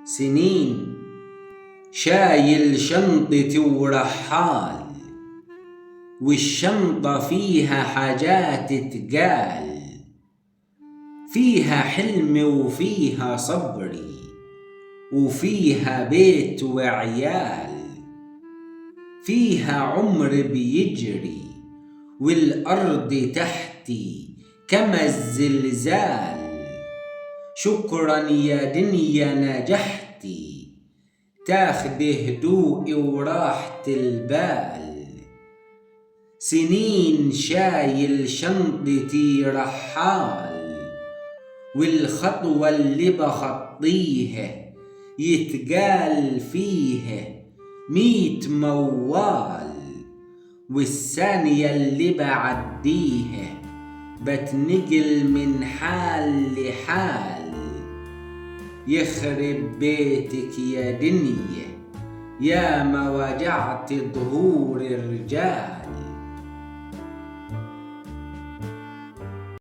سنين شايل شنطتي ورحال، والشنطة فيها حاجات تقال، فيها حلمي وفيها صبري، وفيها بيت وعيال، فيها عمر بيجري والأرض تحتي كما الزلزال. شكرا يا دنيا نجحتي، تاخد هدوئي وراحة البال. سنين شايل شنطتي رحال، والخطوة اللي بخطيها يتقال فيها 100 موال، والثانية اللي بعديها بتنقل من حال لحال. يخرب بيتك يا دنيا، يا ما وجعت ظهور الرجال.